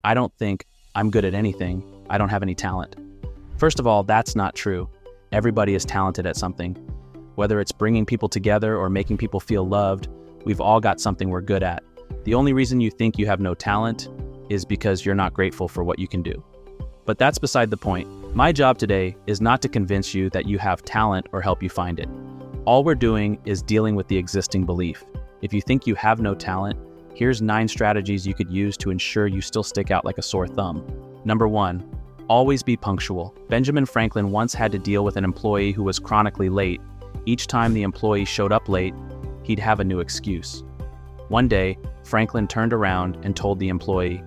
I don't think I'm good at anything. I don't have any talent. First of all, that's not true. Everybody is talented at something. Whether it's bringing people together or making people feel loved, we've all got something we're good at. The only reason you think you have no talent is because you're not grateful for what you can do. But that's beside the point. My job today is not to convince you that you have talent or help you find it. All we're doing is dealing with the existing belief. If you think you have no talent, here's 9 strategies you could use to ensure you still stick out like a sore thumb. Number 1, always be punctual. Benjamin Franklin once had to deal with an employee who was chronically late. Each time the employee showed up late, he'd have a new excuse. One day, Franklin turned around and told the employee,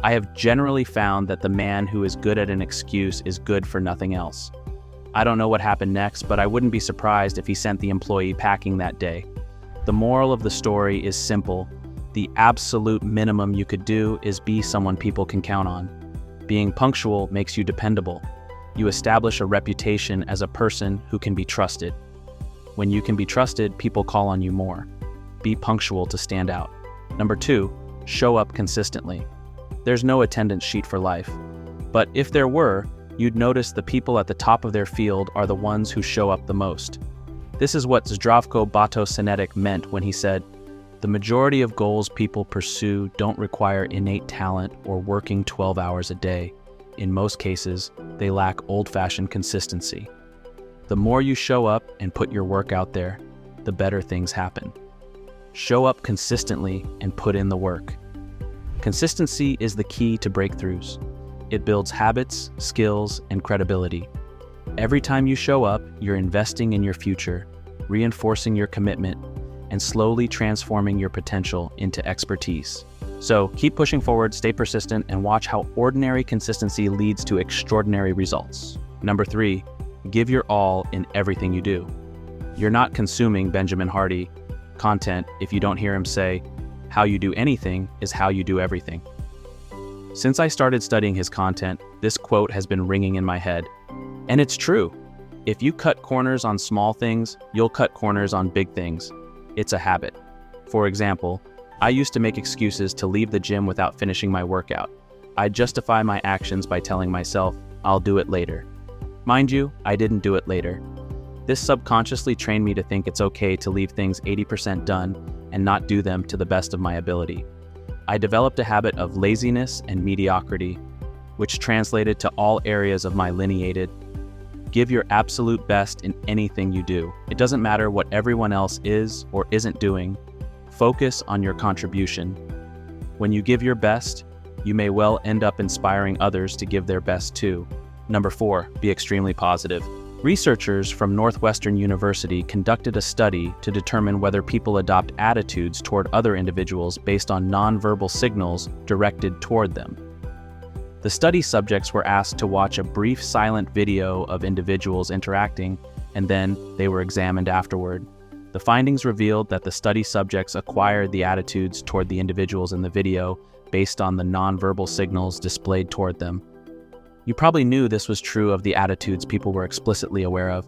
"I have generally found that the man who is good at an excuse is good for nothing else." I don't know what happened next, but I wouldn't be surprised if he sent the employee packing that day. The moral of the story is simple. The absolute minimum you could do is be someone people can count on. Being punctual makes you dependable. You establish a reputation as a person who can be trusted. When you can be trusted, people call on you more. Be punctual to stand out. Number 2, show up consistently. There's no attendance sheet for life. But if there were, you'd notice the people at the top of their field are the ones who show up the most. This is what Zdravko Batosenetic meant when he said, "The majority of goals people pursue don't require innate talent or working 12 hours a day. In most cases, they lack old-fashioned consistency." The more you show up and put your work out there, the better things happen. Show up consistently and put in the work. Consistency is the key to breakthroughs. It builds habits, skills, and credibility. Every time you show up, you're investing in your future, reinforcing your commitment, and slowly transforming your potential into expertise. So keep pushing forward, stay persistent, and watch how ordinary consistency leads to extraordinary results. Number 3, give your all in everything you do. You're not consuming Benjamin Hardy content if you don't hear him say, "How you do anything is how you do everything." Since I started studying his content, this quote has been ringing in my head. And it's true. If you cut corners on small things, you'll cut corners on big things. It's a habit. For example, I used to make excuses to leave the gym without finishing my workout. I'd justify my actions by telling myself, "I'll do it later." Mind you, I didn't do it later. This subconsciously trained me to think it's okay to leave things 80% done and not do them to the best of my ability. I developed a habit of laziness and mediocrity, which translated to all areas of my lineated. Give your absolute best in anything you do. It doesn't matter what everyone else is or isn't doing. Focus on your contribution. When you give your best, you may well end up inspiring others to give their best too. Number 4, be extremely positive. Researchers from Northwestern University conducted a study to determine whether people adopt attitudes toward other individuals based on nonverbal signals directed toward them. The study subjects were asked to watch a brief silent video of individuals interacting, and then they were examined afterward. The findings revealed that the study subjects acquired the attitudes toward the individuals in the video based on the nonverbal signals displayed toward them. You probably knew this was true of the attitudes people were explicitly aware of,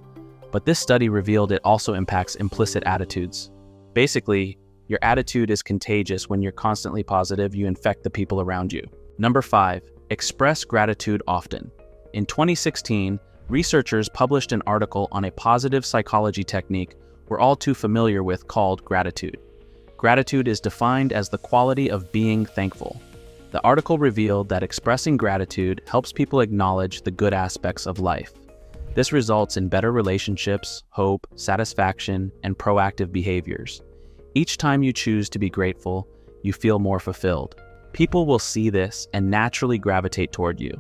but this study revealed it also impacts implicit attitudes. Basically, your attitude is contagious. When you're constantly positive, you infect the people around you. Number 5, express gratitude often. In 2016, researchers published an article on a positive psychology technique we're all too familiar with called gratitude. Gratitude is defined as the quality of being thankful. The article revealed that expressing gratitude helps people acknowledge the good aspects of life. This results in better relationships, hope, satisfaction, and proactive behaviors. Each time you choose to be grateful, you feel more fulfilled. People will see this and naturally gravitate toward you.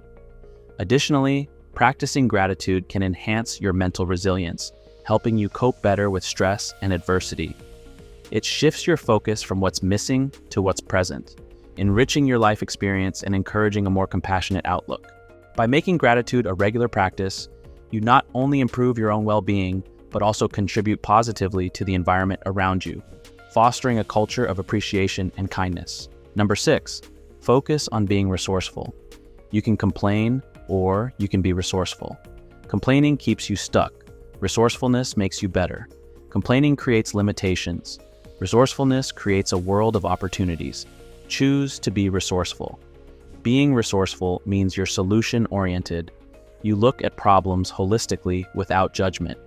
Additionally, practicing gratitude can enhance your mental resilience, helping you cope better with stress and adversity. It shifts your focus from what's missing to what's present, enriching your life experience and encouraging a more compassionate outlook. By making gratitude a regular practice, you not only improve your own well-being, but also contribute positively to the environment around you, fostering a culture of appreciation and kindness. Number 6, focus on being resourceful. You can complain or you can be resourceful. Complaining keeps you stuck. Resourcefulness makes you better. Complaining creates limitations. Resourcefulness creates a world of opportunities. Choose to be resourceful. Being resourceful means you're solution-oriented. You look at problems holistically without judgment.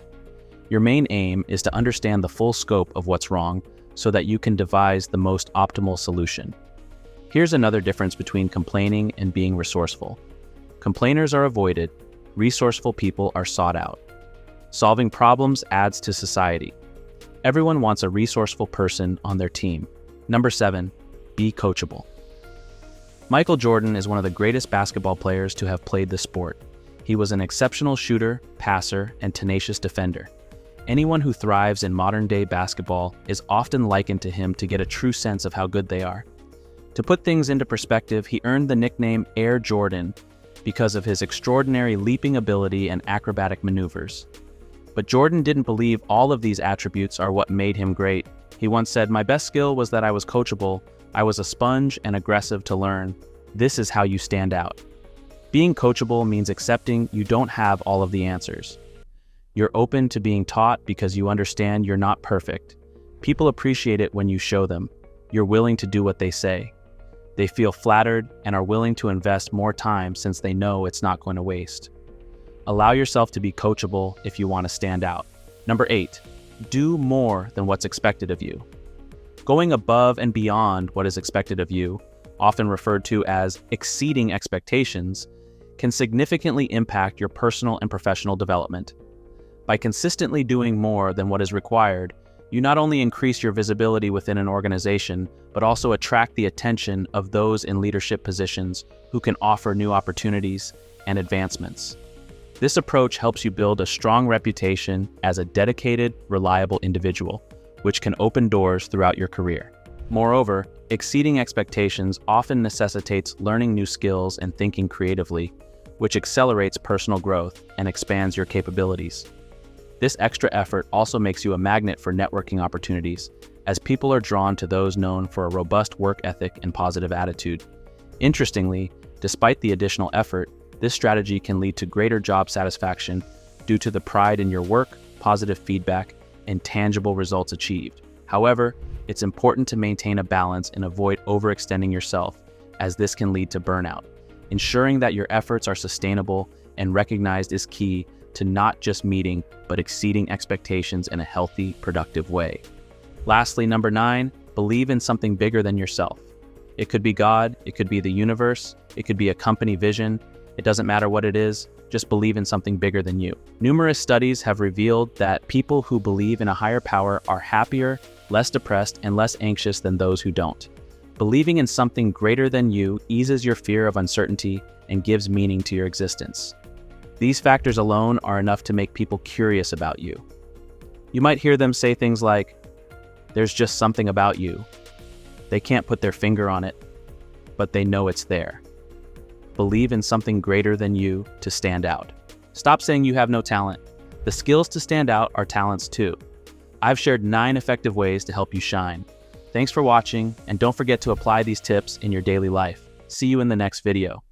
Your main aim is to understand the full scope of what's wrong so that you can devise the most optimal solution. Here's another difference between complaining and being resourceful. Complainers are avoided, resourceful people are sought out. Solving problems adds to society. Everyone wants a resourceful person on their team. Number 7, be coachable. Michael Jordan is one of the greatest basketball players to have played the sport. He was an exceptional shooter, passer, and tenacious defender. Anyone who thrives in modern-day basketball is often likened to him to get a true sense of how good they are. To put things into perspective, he earned the nickname Air Jordan because of his extraordinary leaping ability and acrobatic maneuvers. But Jordan didn't believe all of these attributes are what made him great. He once said, "My best skill was that I was coachable. I was a sponge and aggressive to learn. This is how you stand out." Being coachable means accepting you don't have all of the answers. You're open to being taught because you understand you're not perfect. People appreciate it when you show them. You're willing to do what they say. They feel flattered and are willing to invest more time since they know it's not going to waste. Allow yourself to be coachable if you want to stand out. Number 8, do more than what's expected of you. Going above and beyond what is expected of you, often referred to as exceeding expectations, can significantly impact your personal and professional development. By consistently doing more than what is required, you not only increase your visibility within an organization, but also attract the attention of those in leadership positions who can offer new opportunities and advancements. This approach helps you build a strong reputation as a dedicated, reliable individual, which can open doors throughout your career. Moreover, exceeding expectations often necessitates learning new skills and thinking creatively, which accelerates personal growth and expands your capabilities. This extra effort also makes you a magnet for networking opportunities, as people are drawn to those known for a robust work ethic and positive attitude. Interestingly, despite the additional effort, this strategy can lead to greater job satisfaction due to the pride in your work, positive feedback, and tangible results achieved. However, it's important to maintain a balance and avoid overextending yourself, as this can lead to burnout. Ensuring that your efforts are sustainable and recognized is key to not just meeting, but exceeding expectations in a healthy, productive way. Lastly, number 9, believe in something bigger than yourself. It could be God, it could be the universe, it could be a company vision. It doesn't matter what it is, just believe in something bigger than you. Numerous studies have revealed that people who believe in a higher power are happier, less depressed, and less anxious than those who don't. Believing in something greater than you eases your fear of uncertainty and gives meaning to your existence. These factors alone are enough to make people curious about you. You might hear them say things like, "There's just something about you." They can't put their finger on it, but they know it's there. Believe in something greater than you to stand out. Stop saying you have no talent. The skills to stand out are talents too. I've shared 9 effective ways to help you shine. Thanks for watching, and don't forget to apply these tips in your daily life. See you in the next video.